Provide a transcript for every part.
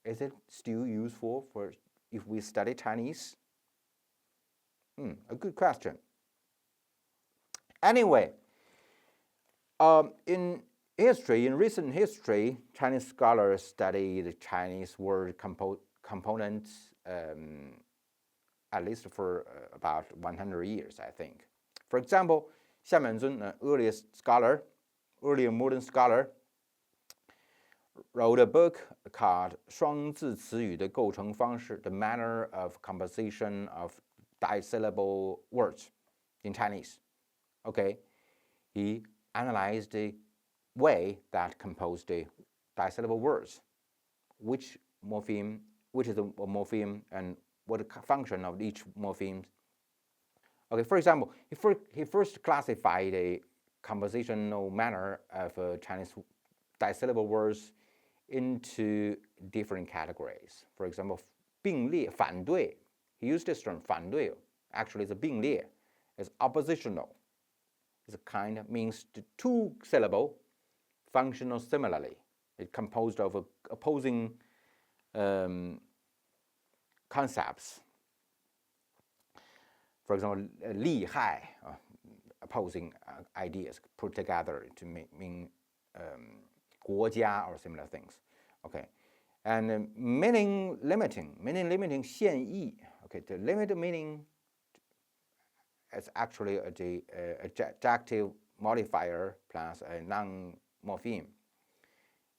Is it still useful for if we study Chinese? A good question. Anyway, in recent history, Chinese scholars study the Chinese word components at least for about 100 years, I think. For example, Xia Mianzun, an earlier modern scholar, wrote a book called 双字词语的构成方式, The Manner of Composition of Dissyllable Words in Chinese. Okay, he analyzed the way that composed the dissyllable words, which is a morpheme, and what the function of each morpheme. Okay, for example, he first classified a compositional manner of Chinese dissyllable words into different categories. For example, 并列, 反对. He used this term, 反对. Actually, it's a 并列. It's oppositional. It's a kind of means two syllable, functional similarly. It's composed of opposing concepts. For example, 利害, opposing ideas put together to mean 国家 or similar things. Okay, and meaning limiting 限义. Okay, the limited meaning is actually an adjective modifier plus a noun morpheme.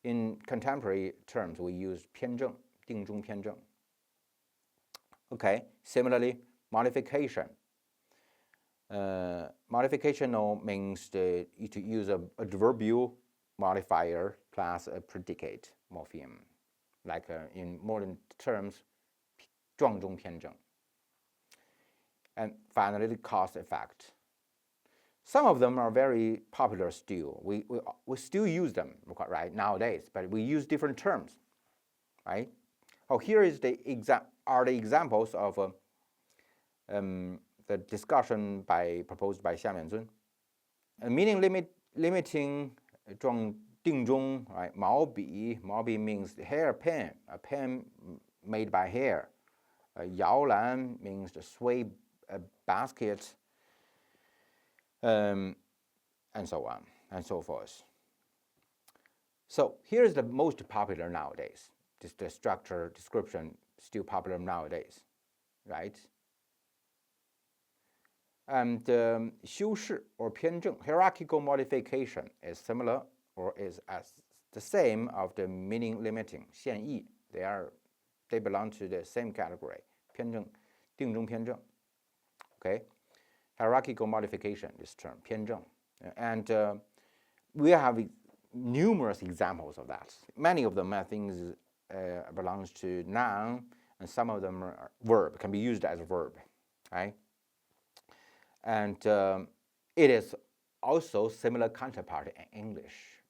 In contemporary terms, we use 偏正, 定中偏正. Okay, similarly, modification. Modificational means to use a adverbial modifier plus a predicate morpheme, like in modern terms, 壮中偏正. And finally, the cause effect. Some of them are very popular still. We still use them, right, nowadays, but we use different terms, right? Oh, here is the examples of the discussion proposed by Xia Mianzun. Meaning limiting 壮定中, right? 毛笔 means hairpin, a pen made by hair. 摇篮 means the sway basket, and so on and so forth. So here's the most popular nowadays. The structure description still popular nowadays, right? And 修饰 or 偏正, hierarchical modification is similar or is as the same of the meaning limiting, 限义. They belong to the same category, 偏正, 定中偏正. Okay, hierarchical modification, this term, 偏正. And we have numerous examples of that. Many of them, I think, belongs to noun, and some of them are verb, can be used as a verb, right? And it is also similar counterpart in English.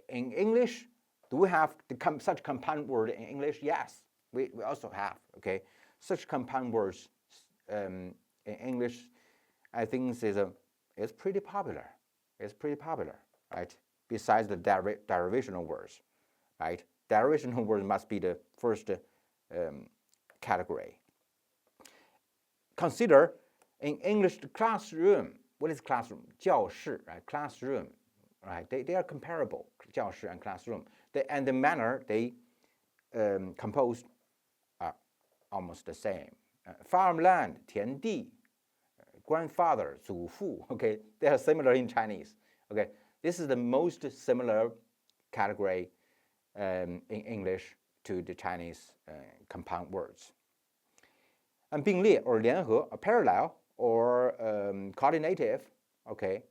In English, do we have such compound word in English? Yes, we also have. Okay, such compound words in English, I think is pretty popular. It's pretty popular, right? Besides the derivational words, right? Derivational words must be the first category. Consider in English the classroom. What is classroom? 教室, right? Classroom, right? They are comparable, 教室 and classroom. And the manner they composed are almost the same. Farmland, 田地, grandfather, 祖父. Okay, they are similar in Chinese. Okay, this is the most similar category in English to the Chinese compound words. And 并列 or 联合, a parallel or coordinative, okay,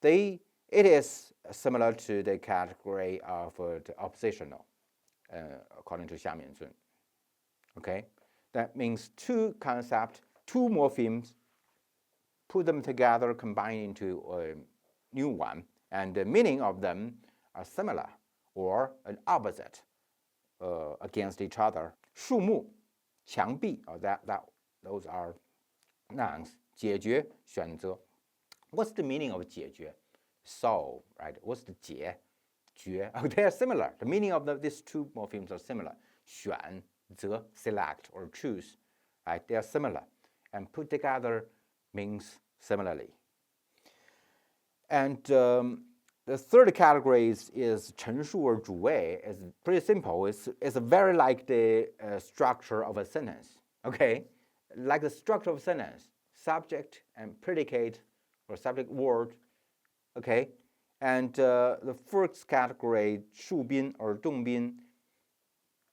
it is similar to the category of the oppositional, according to Xia Mianzun. Okay, that means two concepts, two morphemes, put them together, combine into a new one, and the meaning of them are similar or an opposite against each other. 树木, 墙壁, those are nouns. 解决, 选择. What's the meaning of 解决? Solve, right? What's the 解? 决? Oh, they are similar. The meaning of these two morphemes are similar. 选择 select or choose, right? They are similar, and put together means similarly. And the third category is 陈述 or 主谓. It's pretty simple. It's very like the structure of a sentence. Okay, like the structure of a sentence, subject and predicate or subject word. Okay, and the first category 述宾 or 动宾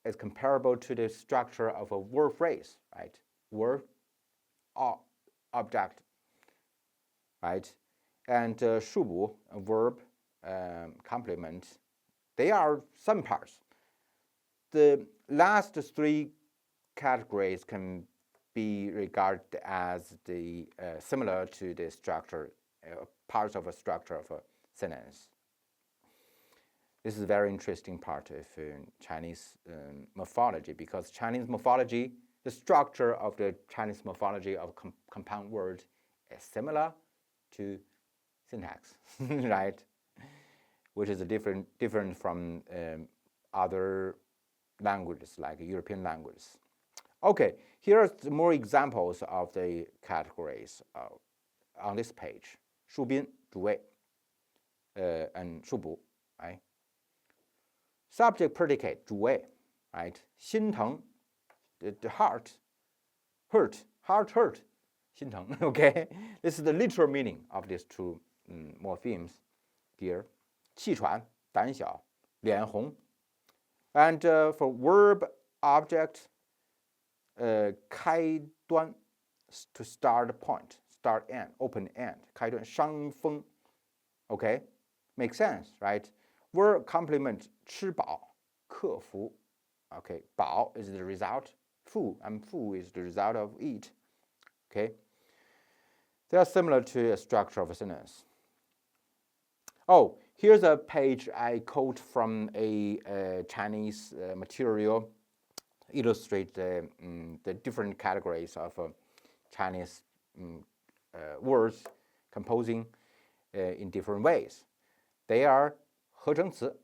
is comparable to the structure of a word phrase, right? Word, object, right? And 述补, a verb, complement, they are some parts. The last three categories can be regarded as the similar to the structure, parts of a structure of a sentence. This is a very interesting part of Chinese morphology, because Chinese morphology, the structure of the Chinese morphology of compound words is similar to syntax, right? Which is different from other languages like European languages. Okay, here are more examples of the categories on this page. 述宾, 主谓, and 述补, right? Subject, predicate, 主谓, right? 心疼, the heart, hurt, hurt, 心疼, okay? This is the literal meaning of these two morphemes here. 气喘, 胆小, 脸红. And for verb, object, 开端, to start point, start end, open end, 开端, 伤风. Okay, makes sense, right? Verb complement, 吃饱, 克服. Okay, 饱 is the result, full, and full is the result of eat. Okay, they are similar to a structure of a sentence. Oh, here's a page I quote from a Chinese material, illustrate the different categories of Chinese words composing in different ways. They are 合成词,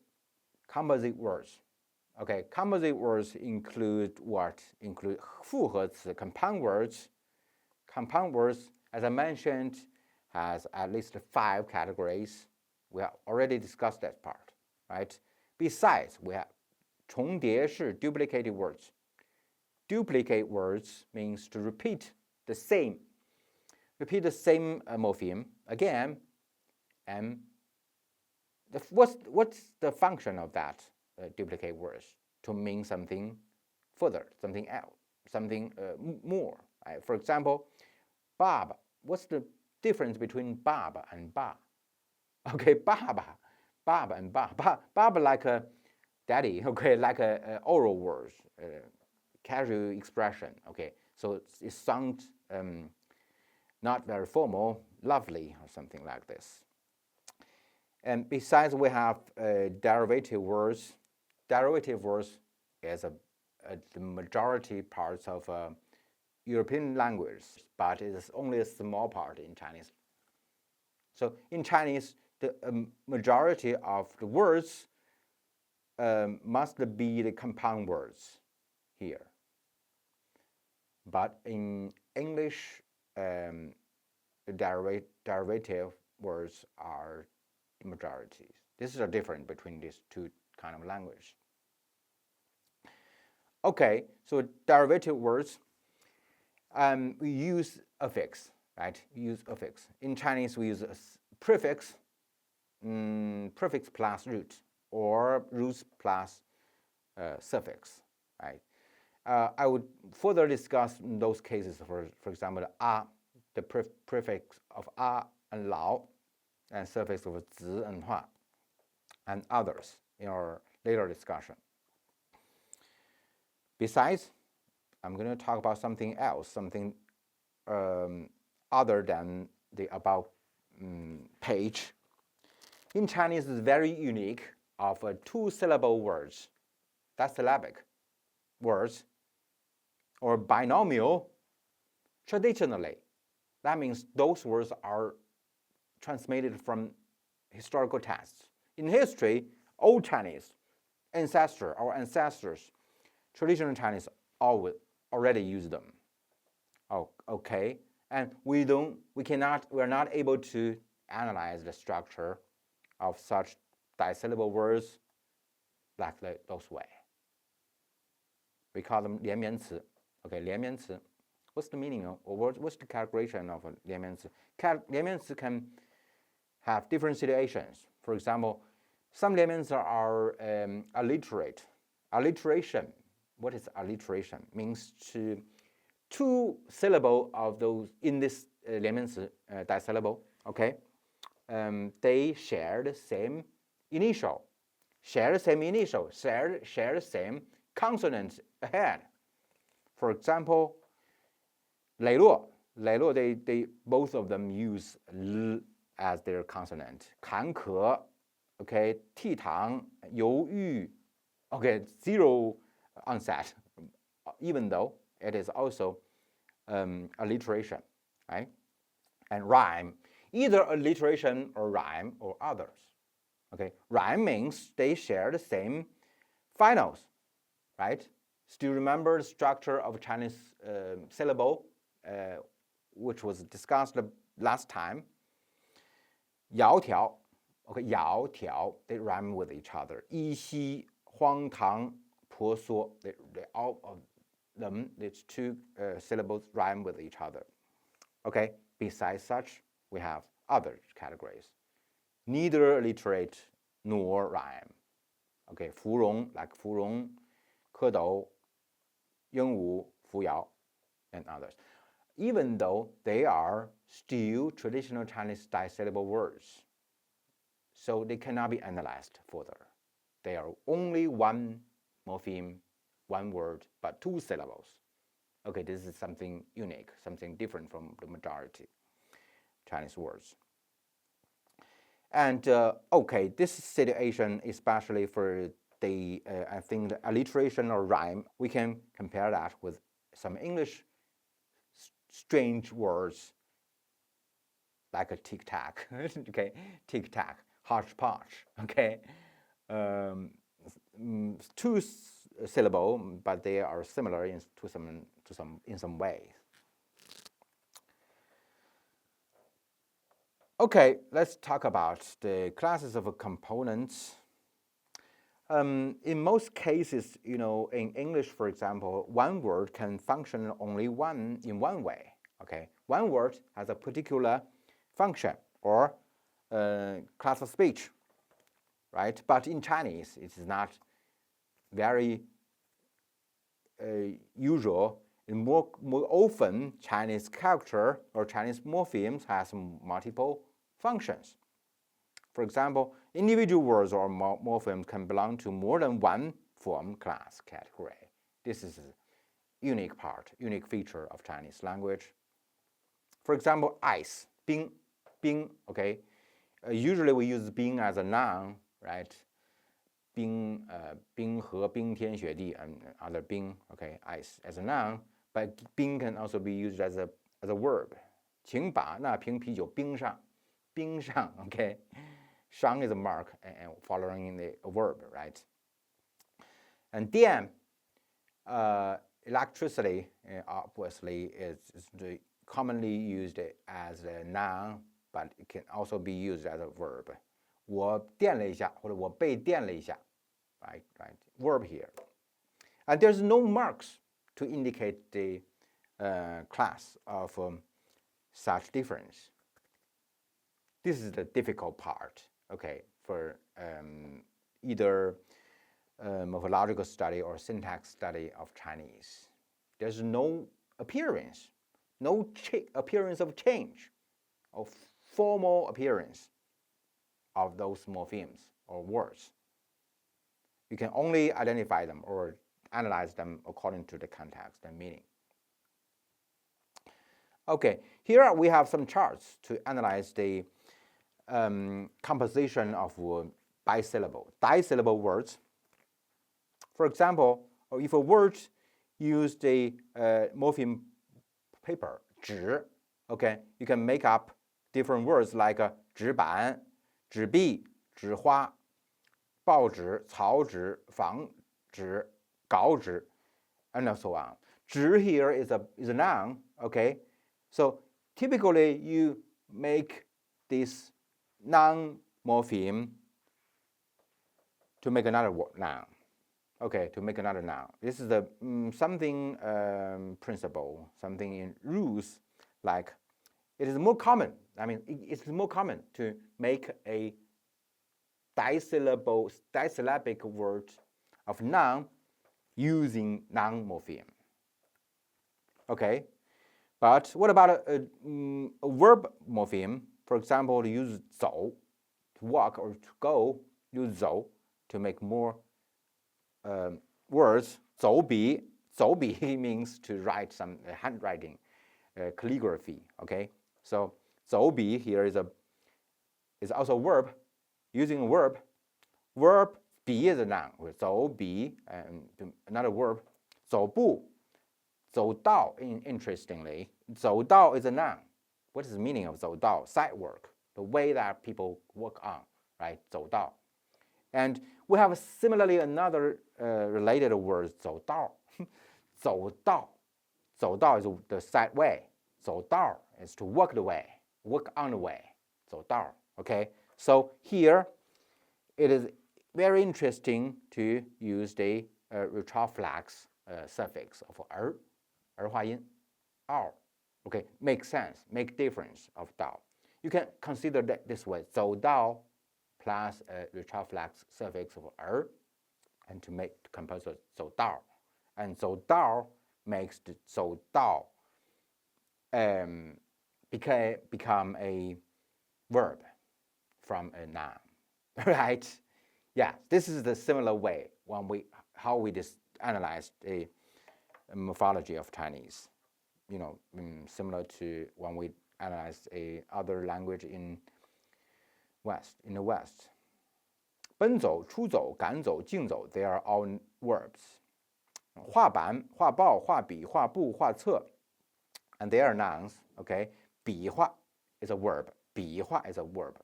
composite words. Okay, composite words include what? Include 复合词, compound words. Compound words, as I mentioned, has at least 5 categories. We have already discussed that part, right? Besides, we have 重叠式, duplicated words. Duplicate words means to repeat the same morpheme again. And what's the function of that duplicate words? To mean something further, something else, something more. Right? For example, Bob. What's the difference between Bob and Ba? Okay, Bob and Ba. Bob like a daddy. Okay, like a oral words, casual expression. Okay, so it sounds not very formal, lovely, or something like this. And besides, we have derivative words. Derivative words is the majority parts of European language, but it is only a small part in Chinese. So in Chinese, the majority of the words must be the compound words here. But in English, the derivative words are majorities. This is a difference between these two kind of language. Okay, so derivative words, we use affix, right? We use affix. In Chinese, we use a prefix, prefix plus root, or roots plus suffix, right? I would further discuss those cases. For example, the prefix of and lao, and suffix of zi and hua, and others in our later discussion. Besides, I'm going to talk about something else, something other than the about page. In Chinese, it's very unique of 2-syllable words, that's syllabic words, or binomial. Traditionally, that means those words are transmitted from historical texts. In history, Old Chinese, our ancestors traditional Chinese already use them. Oh, okay, and we're not able to analyze the structure of such dissyllable words like those way. We call them 连绵词. Okay, 连绵词. What's the meaning of, or what's the calculation of a 连绵词? 连绵词 can have different situations. For example, some 连绵词 are alliterate. Alliteration. What is alliteration? Means to two syllable of those in this 连绵词 dissyllable. Okay, they share the same initial, share the same consonant ahead. For example, 磊落, they both of them use l as their consonant. 坎坷, okay, 倜傥, 犹豫, okay, zero onset, even though it is also alliteration, right? And rhyme, either alliteration or rhyme or others. Okay, rhyme means they share the same finals, right? Still remember the structure of Chinese syllable, which was discussed last time. 窈窕, okay, 窈窕, they rhyme with each other. 依稀, 荒唐, 婆娑, they all of them, these two syllables rhyme with each other. Okay, besides such, we have other categories. Neither alliterate nor rhyme. Okay, 芙蓉, like 芙蓉, 蝌蚪, 鹦鹉, 扶摇, and others. Even though they are still traditional Chinese dissyllable words, so they cannot be analyzed further. They are only one morpheme, one word, but two syllables. Okay, this is something unique, something different from the majority Chinese words. And okay, this situation, especially for the, I think, the alliteration or rhyme, we can compare that with some English strange words like a tic-tac, okay, tic-tac, hodgepodge, okay, two syllable, but they are similar in some ways. Okay, let's talk about the classes of components. In most cases, you know, in English, for example, one word can function only in one way. Okay, one word has a particular function or class of speech, right? But in Chinese, it is not very usual. And more often, Chinese character or Chinese morphemes has multiple functions. For example, individual words or morphemes can belong to more than one form class category. This is a unique feature of Chinese language. For example, ice, 冰, okay. Usually we use 冰 as a noun, right? 冰河, 冰天雪地, and other 冰, okay, ice as a noun. But 冰 can also be used as a verb. 请把那瓶啤酒冰上, 冰上, okay. 上 is a mark and following the verb, right? And 电, electricity, obviously, is commonly used as a noun, but it can also be used as a verb. 我电了一下, 或者我被电了一下, right? Verb here. And there's no marks to indicate the class of such difference. This is the difficult part, okay, for either morphological study or syntax study of Chinese. There's no appearance, appearance of change, of formal appearance of those morphemes or words. You can only identify them or analyze them according to the context and meaning. Okay, here we have some charts to analyze the composition of dissyllable words. For example, if a word used a morpheme paper, 纸, okay, you can make up different words like 纸板, 纸币, 纸花, 报纸, 草纸, 房纸, 稿纸, and so on. 直 here is a noun, okay? So typically you make this noun morpheme to make another noun. Okay, to make another noun. This is the something principle, something in rules, like it is more common. I mean, it's more common to make a disyllabic word of noun using noun morpheme. Okay, but what about a verb morpheme? For example, to use 走, to walk or to go, use 走 to make more words. 走笔 means to write some handwriting, calligraphy. Okay, so 走笔 here is also a verb. Using a verb,笔 is a noun. 走笔 and another verb. 走步 走道 interestingly, 走道 is a noun. What is the meaning of 走道? Side work, the way that people work on, right? 走道. And we have similarly another related word, 走道. 走道. 走道 is the side way. 走道 is to walk the way, walk on the way. 走道. Okay, so here it is very interesting to use the retroflex suffix of 儿化音 r. Okay, make sense, make difference of 道. You can consider that this way: 走道 plus a retroflex suffix of 儿, and to compose a 走道, and 走道 makes the 走道become a verb from a noun, right? Yeah, this is the similar way how we analyze the morphology of Chinese. You know, similar to when we analyze a other language in the West. 奔走、出走、赶走、竞走, they are all verbs. 画板、画报、画笔、画布、画册, and they are nouns. Okay, 笔画 is a verb. 笔画 is a verb.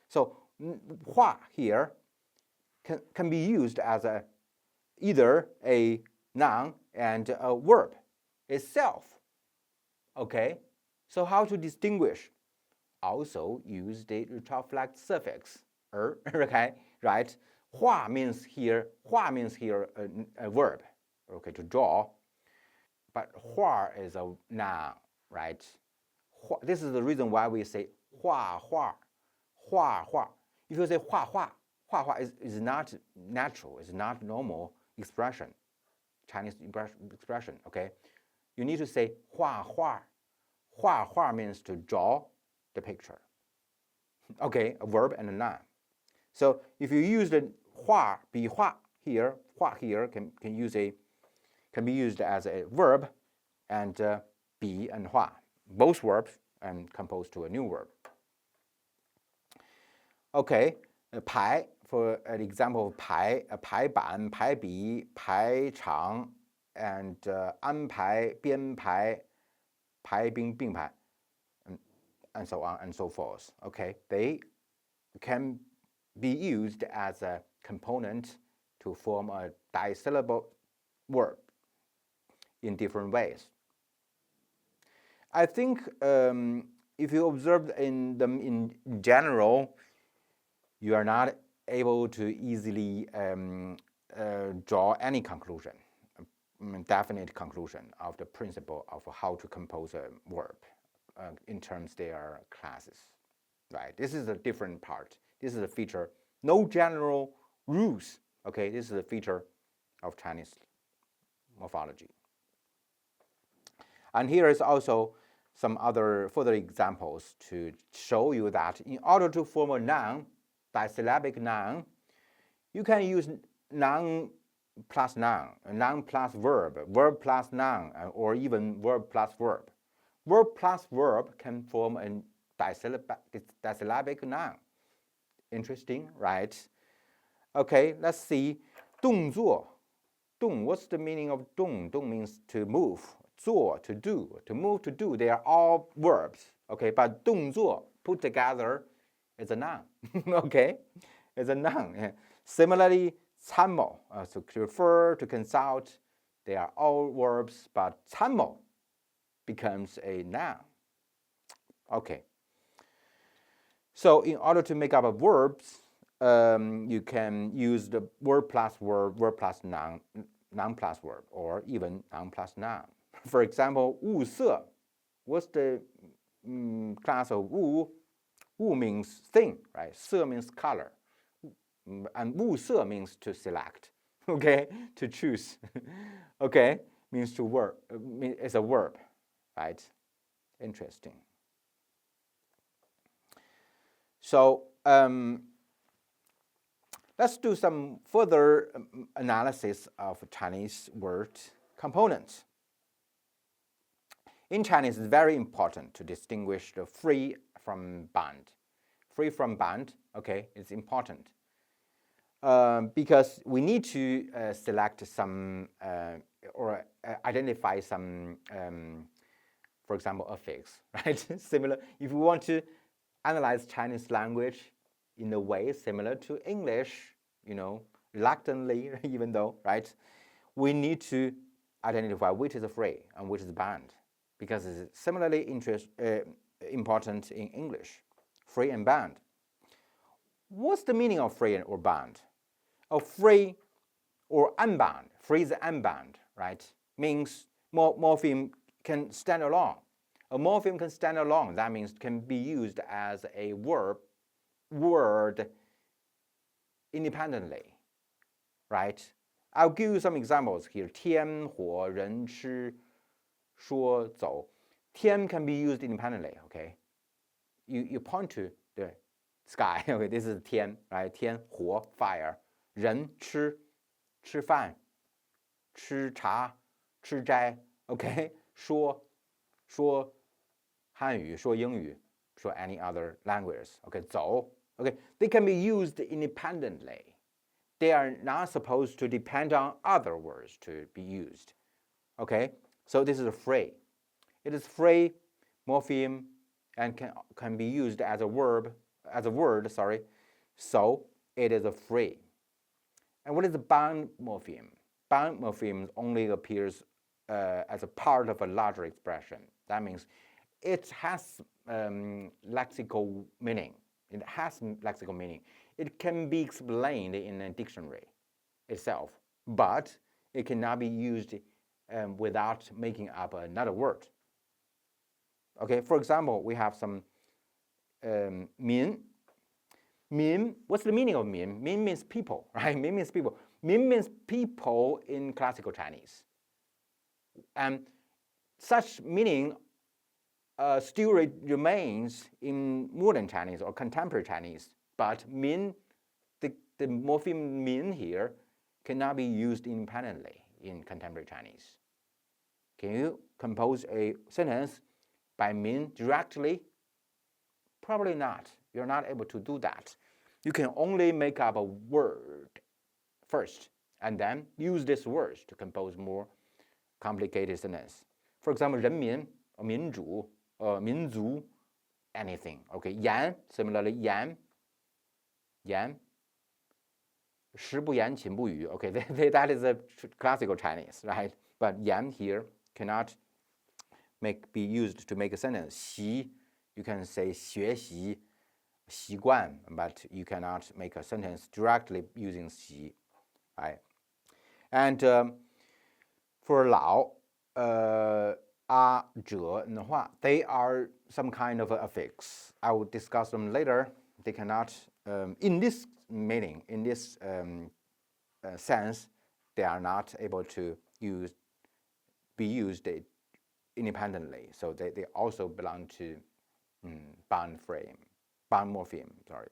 So 画 here can be used as either a noun and a verb itself. Okay, so how to distinguish? Also use the retroflex suffix 儿. Okay, right? 画 means here a verb. Okay, to draw. But 画 is a noun, right? This is the reason why we say 画画. If you say 画画, is not natural, is not normal expression, Chinese expression. Okay, you need to say 画画. 画画 means to draw the picture. Okay, a verb and a noun. So if you use the 画, 笔画 here, 画 here can be used as a verb, and 笔 and 画, both verbs, and composed to a new verb. Okay, 排, for an example of 排, 排版, 排笔, 排场, and 安排, 编排, 排兵, 并排, and so on and so forth. Okay, they can be used as a component to form a dissyllable word in different ways. I think if you observe in them in general, you are not able to easily draw any conclusion, definite conclusion of the principle of how to compose a verb in terms they are classes, right? This is a different part. This is a feature. No general rules. Okay, this is a feature of Chinese morphology. And here is also some other further examples to show you that in order to form a noun, disyllabic noun, you can use noun plus noun, noun plus verb, verb plus noun, or even verb plus verb. Verb plus verb can form a disyllabic noun. Interesting, right? Okay, let's see. 动作. 动, what's the meaning of 动? 动 means to move. 做, to do. To move, to do, they are all verbs. Okay, but 动作 put together is a noun. Okay, it's a noun. Similarly, 参谋, to refer, to consult, They are all verbs, but 参谋 becomes a noun. Okay. So in order to make up a verbs, you can use the word plus verb, verb plus noun, noun plus verb, or even noun plus noun. For example, 物色. What's the class of 物? 物 means thing, right? 色 means color. And 物色 means to select, okay? To choose, okay? Means to work, it's a verb, right? Interesting. So let's do some further analysis of Chinese word components. In Chinese, it's very important to distinguish the free from bound. Free from bound, okay, it's important. Because we need to select some or identify some, for example, affix, right? Similar, if we want to analyze Chinese language in a way similar to English, reluctantly, even though, right? We need to identify which is free and which is bound, because it's similarly important in English, free and bound. What's the meaning of free or bound? Free or unbound, free is unbound, right? Means morpheme can stand alone. A morpheme can stand alone. That means can be used as a word independently, right? I'll give you some examples here. 天火人吃说走. 天 can be used independently, okay? You point to the sky, okay? This is 天, right? 天火 fire. 人吃饭吃茶吃斋 okay? 说汉语说英语说 any other language, okay? 走 okay? They can be used independently. They are not supposed to depend on other words to be used, okay? So this is free. It is free morpheme and can be used as a word, sorry. So it is a free. And what is the bound morpheme? Bound morpheme only appears as a part of a larger expression. That means it has lexical meaning. It has lexical meaning. It can be explained in a dictionary itself, but it cannot be used without making up another word. Okay, for example, we have some 民. Min, what's the meaning of min? Min means people, right? Min means people. Min means people in classical Chinese. And such meaning still remains in modern Chinese or contemporary Chinese. But min, the morpheme min here cannot be used independently in contemporary Chinese. Can you compose a sentence by min directly? Probably not. You're not able to do that. You can only make up a word first and then use this word to compose more complicated sentence. For example, 人民, or 民主, or 民族, anything. Okay, 言, similarly, 言, 食不言，寝不语. Okay, that is a classical Chinese, right? But 言 here cannot be used to make a sentence. 习, you can say 学习, 习惯, but you cannot make a sentence directly using 习, right? And for 老, 阿者的话, they are some kind of affix. I will discuss them later. They cannot, in this meaning, in this sense, they are not able to be used independently. So they also belong to bound morpheme, sorry.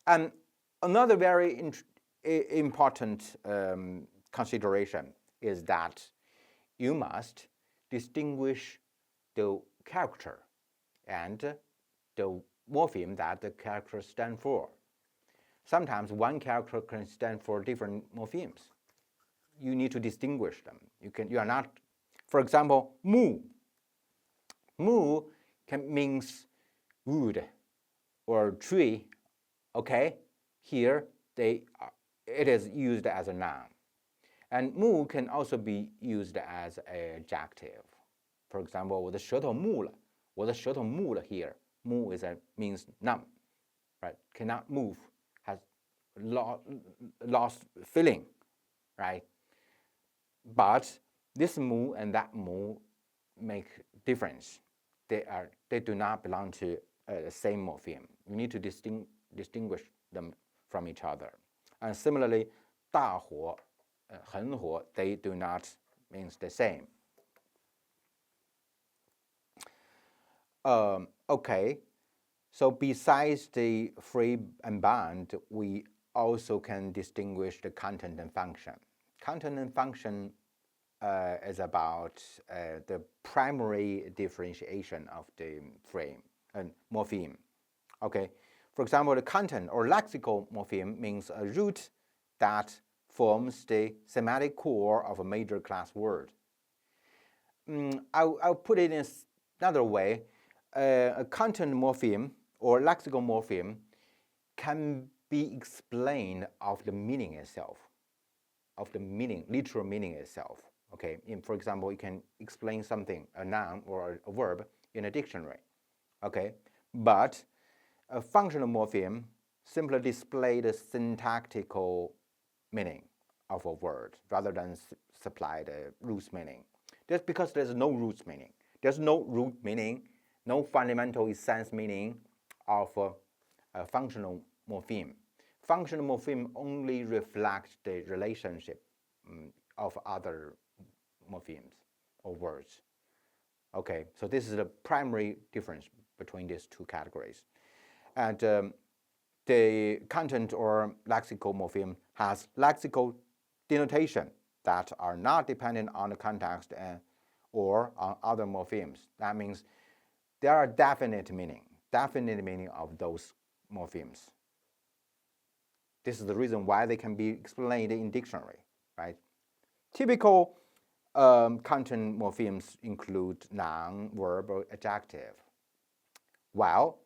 And another very important consideration is that you must distinguish the character and the morpheme that the character stands for. Sometimes one character can stand for different morphemes. You need to distinguish them. You are not, for example, mu. Mu means wood or tree. Okay, here it is used as a noun. And 木 can also be used as an adjective. For example, 我的舌头木了，我的舌头木了 here. 木 means numb, right? Cannot move, has lost feeling, right? But this mu and that mu make difference. They do not belong to the same morpheme. You need to distinguish them from each other. And similarly, 大火, 很火, they do not mean the same. Okay, so besides the free and bound, we also can distinguish the content and function. Content and function is about the primary differentiation of the frame and morpheme. Okay, for example, the content or lexical morpheme means a root that forms the semantic core of a major class word. I'll put it in another way. A content morpheme or lexical morpheme can be explained of the meaning itself, of the meaning, literal meaning itself. Okay, for example, you can explain something, a noun or a verb, in a dictionary. Okay, but a functional morpheme simply displays the syntactical meaning of a word rather than supply the root meaning. That's because there's no root meaning. There's no root meaning, no fundamental essence meaning of a functional morpheme. Functional morpheme only reflect the relationship of other morphemes or words. Okay, so this is the primary difference between these two categories. And the content or lexical morpheme has lexical denotation that are not dependent on the context or on other morphemes. That means there are definite meaning of those morphemes. This is the reason why they can be explained in dictionary, right? Typical content morphemes include noun, verb, or adjective. While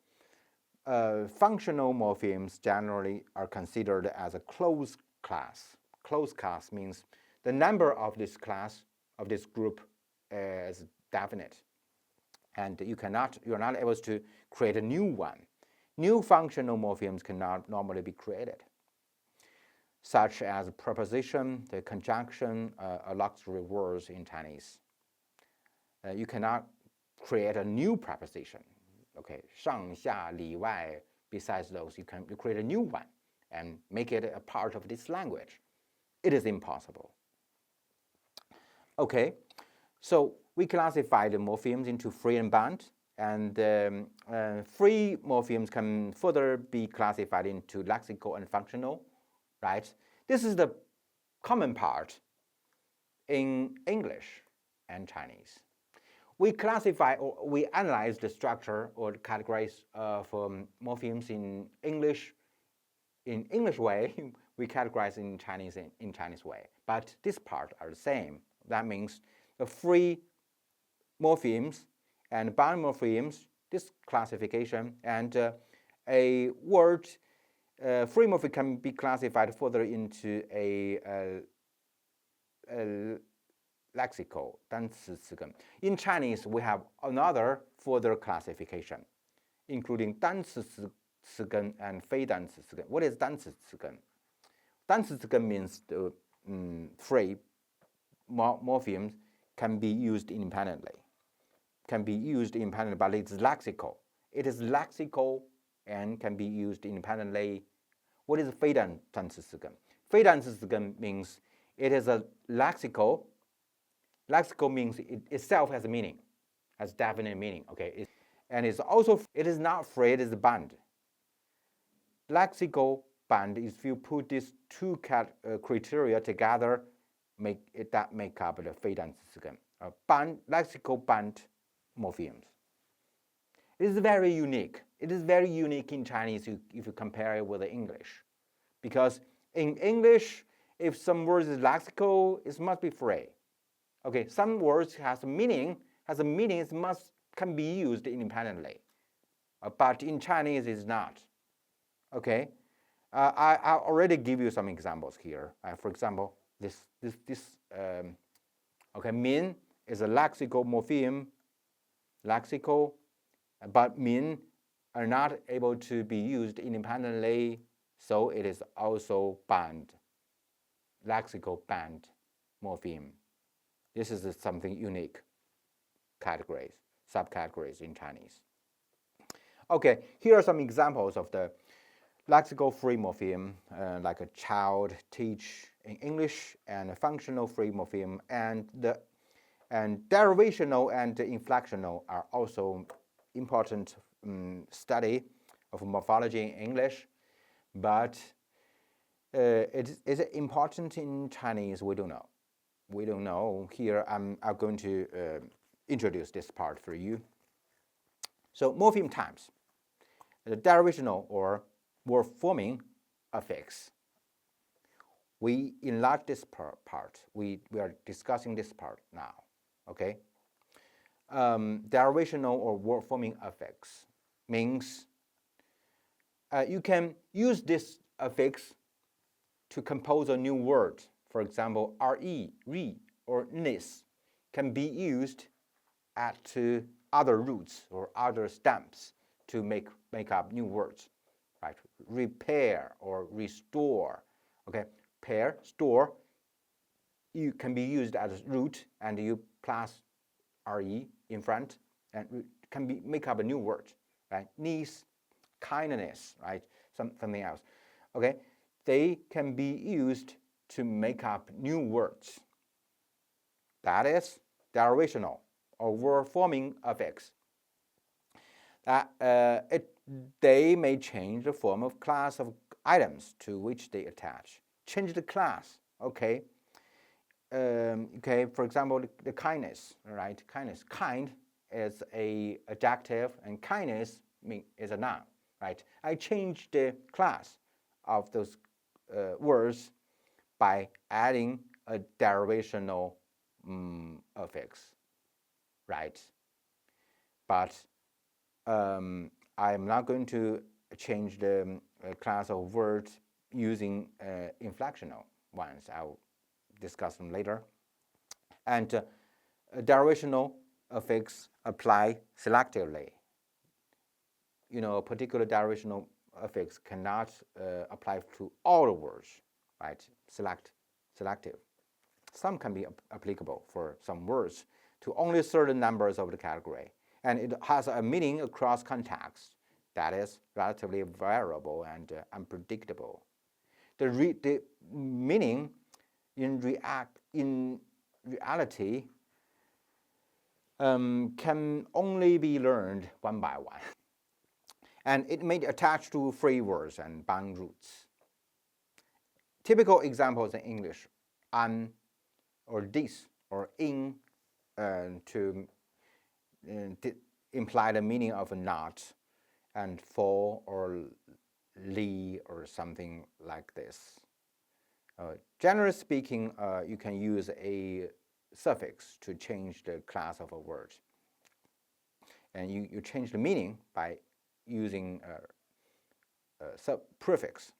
functional morphemes generally are considered as a closed class. Closed class means the number of this class, of this group, is definite. And you're not able to create a new one. New functional morphemes cannot normally be created, such as preposition, the conjunction, auxiliary words in Chinese. You cannot create a new preposition. Okay, 上下里外, besides those, you create a new one and make it a part of this language. It is impossible. Okay, so we classify the morphemes into free and bound, and free morphemes can further be classified into lexical and functional, right? This is the common part in English and Chinese. We classify or we analyze the structure or the categories of morphemes in English way. We categorize in Chinese way. But this part are the same. That means the free morphemes and bound morphemes, this classification, and a word, free morpheme can be classified further into a lexical, 单词词根. In Chinese, we have another further classification, including 单词词根 and 非单词词根. What is 单词词根? 单词词根 means the free morphemes can be used independently. But it's lexical. It is lexical and can be used independently. What is 非单词词根? 非单词词根 means it is a lexical. Lexical means it itself has a meaning, has definite meaning. Okay, and it is not free. It is bound. Lexical bound is if you put these two criteria together, make up the 非单词词根. Lexical bound morphemes. It is very unique. It is very unique in Chinese if you compare it with English, because in English, if some words is lexical, it must be free. Okay, some words has a meaning, it can be used independently, but in Chinese it's not. Okay, I already give you some examples here. For example, Okay, min is a lexical morpheme, lexical, but min are not able to be used independently, so it is also banned, lexical banned morpheme. This is something unique categories, subcategories in Chinese. Okay, here are some examples of the lexical free morpheme, like a child, teach in English, and a functional free morpheme, and derivational and inflectional are also important study of morphology in English, but is it important in Chinese? We don't know. We don't know. Here I'm going to introduce this part for you. So morpheme types, the derivational or word-forming affix. We enlarge this part. We are discussing this part now. Okay. Derivational or word-forming affix means you can use this affix to compose a new word. For example, re, or nis can be used at other roots or other stems to make up new words, right? Repair or restore. Okay, pair, store, you can be used as root, and you plus re in front, and can make up a new word, right? Nis, kindness, right? Something else. Okay, they can be used to make up new words. That is derivational or word-forming affix. They may change the form of class of items to which they attach. Change the class. Okay. Okay. For example, the kindness. Right. Kindness. Kind is a adjective, and kindness is a noun. Right. I changed the class of those words by adding a derivational affix. Right. But I'm not going to change the class of words using inflectional ones. I'll discuss them later. And derivational affix apply selectively. You know, a particular derivational affix cannot apply to all the words, right? Selective. Some can be applicable for some words to only certain numbers of the category, and it has a meaning across contexts that is relatively variable and unpredictable. The meaning in reality can only be learned one by one, and it may attach to free words and bound roots. Typical examples in English: an or this or in to imply the meaning of a not, and for or li or something like this. Generally speaking, you can use a suffix to change the class of a word, and you change the meaning by using a prefix.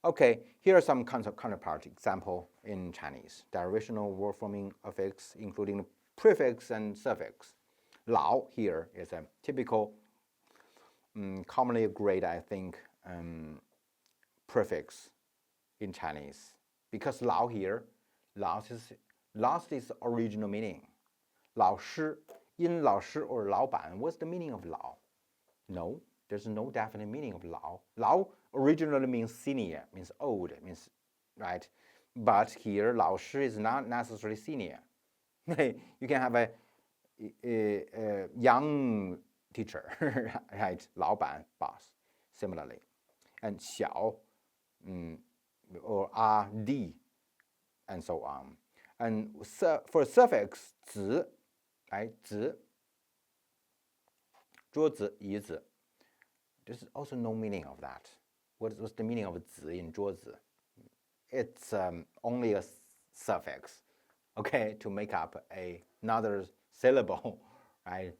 Okay, here are some counterpart example in Chinese. Derivational word-forming affix, including prefix and suffix. Lao here is a typical, commonly agreed, I think, prefix in Chinese, because Lao here, lost its original meaning. 老师, in 老师 or 老板, what's the meaning of Lao? No, there's no definite meaning of Lao. Lao originally means senior, means old, means, right? But here, 老师 is not necessarily senior. You can have a young teacher, right? 老板, boss, similarly. And 小, or RD, and so on. And for suffix 子, right? 子, 桌子, 椅子. There's also no meaning of that. What's the meaning of 子 in 桌子? It's only a suffix, okay, to make up another syllable, right?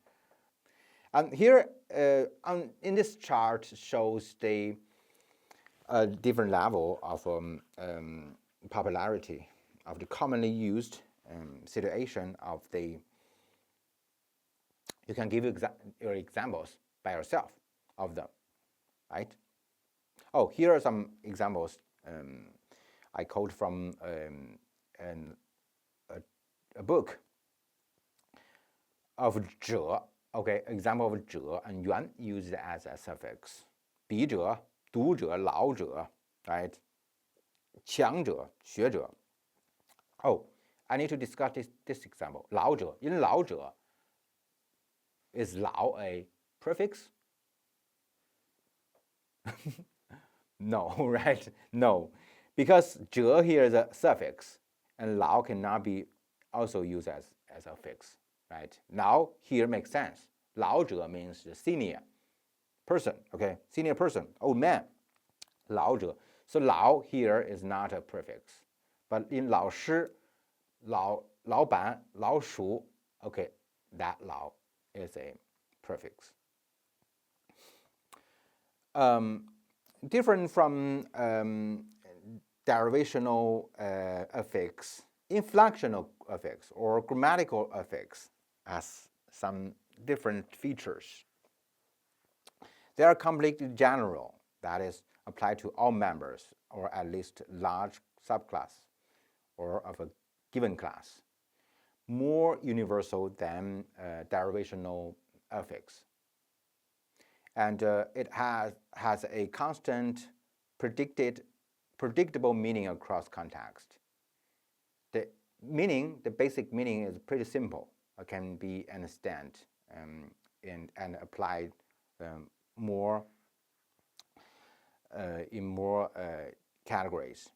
And here, in this chart shows the different level of popularity of the commonly used situation of the. You can give your examples by yourself of them, right? Oh, here are some examples I quote from a book of 者. Okay, example of 者 and 原 used as a suffix. 笔者, 读者, 老者, right? 强者, 学者. Oh, I need to discuss this example. 老者, in 老者, is 老 a prefix? No, right? No, because 者 here is a suffix, and 老 cannot be also used as a fix, right? Now here makes sense. 老者 means the senior person, okay? Senior person, old man. 老者. So 老 here is not a prefix, but in 老师, 老板, 老鼠, okay, that 老 is a prefix. Different from derivational affix, inflectional affix or grammatical affix has some different features. They are completely general, that is, apply to all members or at least large subclass or of a given class. More universal than derivational affix. And it has a constant, predictable meaning across context. The basic meaning is pretty simple. It can be understood and applied more in more categories.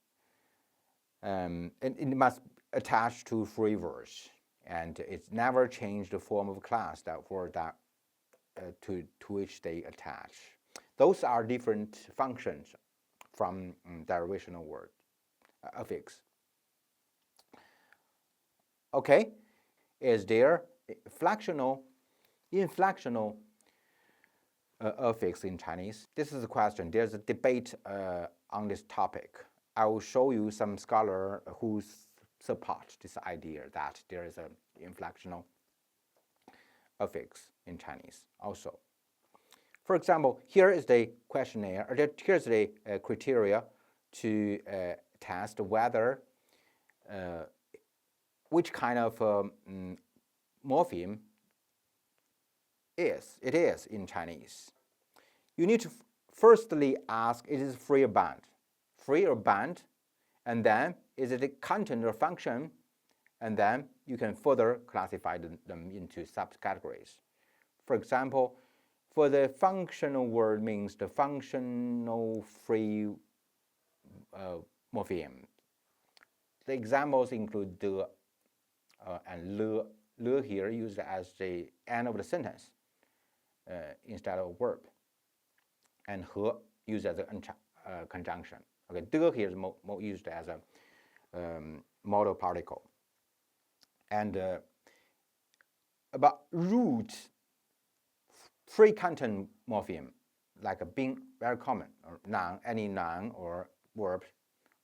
And it must attach to free words, and it's never changed the form of class to which they attach. Those are different functions from derivational word affix. Okay, is there inflectional affix in Chinese? This is a question. There's a debate on this topic. I will show you some scholar who support this idea that there is an inflectional affix in Chinese also. For example, here is the questionnaire, or here's the criteria to test whether which kind of morpheme it is in Chinese. You need to firstly ask, is it free or bound? Free or bound? And then, is it a content or function? And then you can further classify them into subcategories. For example, for the functional word means the functional free morpheme. The examples include de and le. Le here used as the end of the sentence instead of a verb. And he used as a conjunction. Okay, de here is more used as a modal particle. And about root, free content morpheme, like a being, very common, or noun, any noun or verb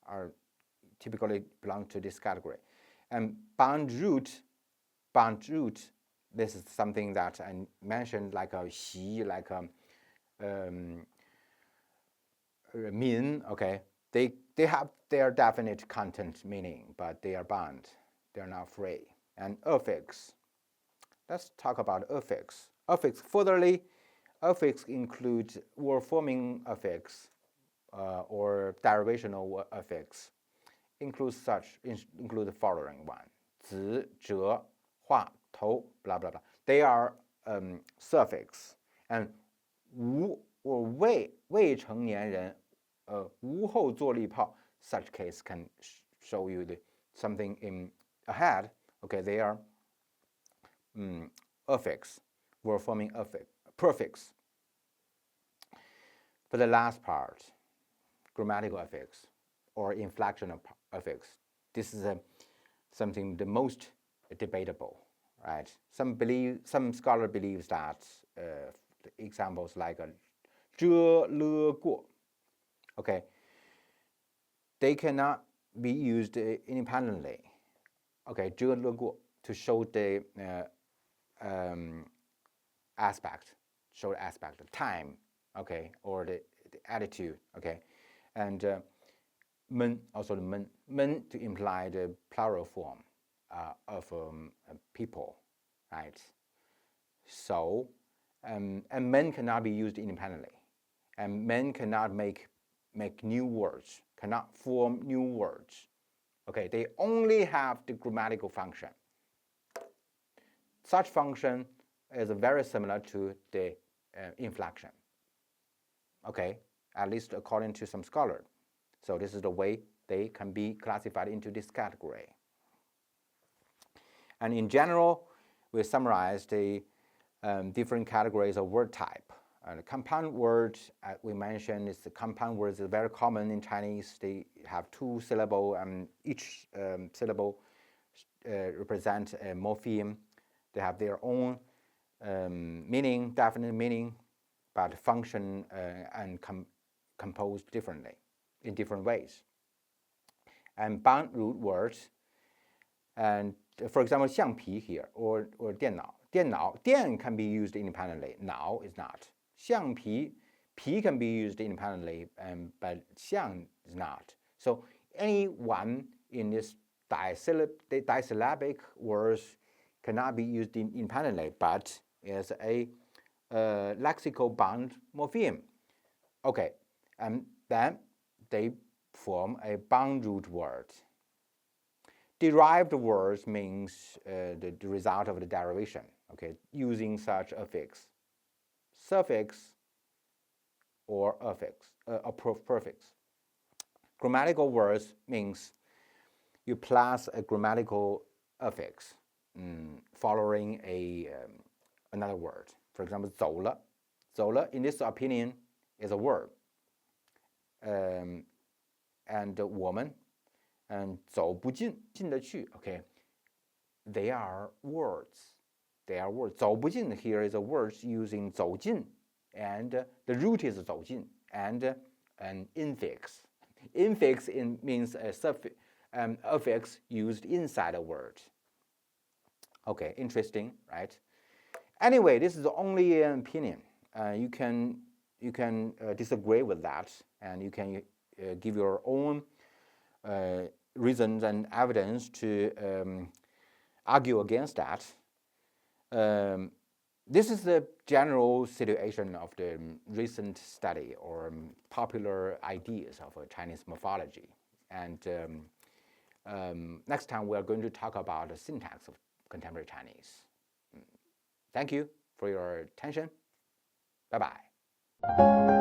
are typically belong to this category. And bound root, this is something that I mentioned, like a xi, like a min, okay? They have their definite content meaning, but they are bound. They are not free. And affix. Let's talk about affix. Affix, furtherly, affix includes word-forming affix or derivational affix. Include the following one: 子, 者, 画, 头, blah blah blah. They are suffix. And 无 or 未成年人 无后坐力炮, such case can show you something in ahead. Okay, they are affix, word-forming prefix. For the last part, grammatical affix or inflectional affix. This is something the most debatable, right? Some scholar believes that examples like 遮了过, okay, they cannot be used independently. Okay, 这个论过 to show the aspect, show the aspect of time, okay, or the attitude, okay, and men, also the men to imply the plural form of people, right? So, and men cannot be used independently, and men cannot make new words, cannot form new words. Okay, they only have the grammatical function. Such function is very similar to the inflection. Okay, at least according to some scholars. So this is the way they can be classified into this category. And in general, we summarize the different categories of word type. The compound words, we mentioned, is the compound words is very common in Chinese. They have 2 syllables, and each syllable represents a morpheme. They have their own meaning, definite meaning, but function and composed differently, in different ways. And bound root words, and for example, 橡皮 here, or 电脑. 电 can be used independently, 脑 is not. 橡皮 can be used independently, but 橡 is not. So any one in this disyllabic words cannot be used independently, but is a lexical bound morpheme. Okay, and then they form a bound root word. Derived words means the result of the derivation, okay, using such affix, suffix, or affix, or prefix. Grammatical words means you plus a grammatical affix following another word. For example, 走了. 走了, in this opinion, is a word. And 我们 and 走不进, 进得去, okay, they are words. They are words. 走不进 here is a word using 走进, and the root is 走进, and an infix. Infix means a suffix, affix used inside a word. Okay, interesting, right? Anyway, this is only an opinion. You can disagree with that, and you can give your own reasons and evidence to argue against that. This is the general situation of the recent study or popular ideas of Chinese morphology. And next time we are going to talk about the syntax of contemporary Chinese. Thank you for your attention. Bye-bye.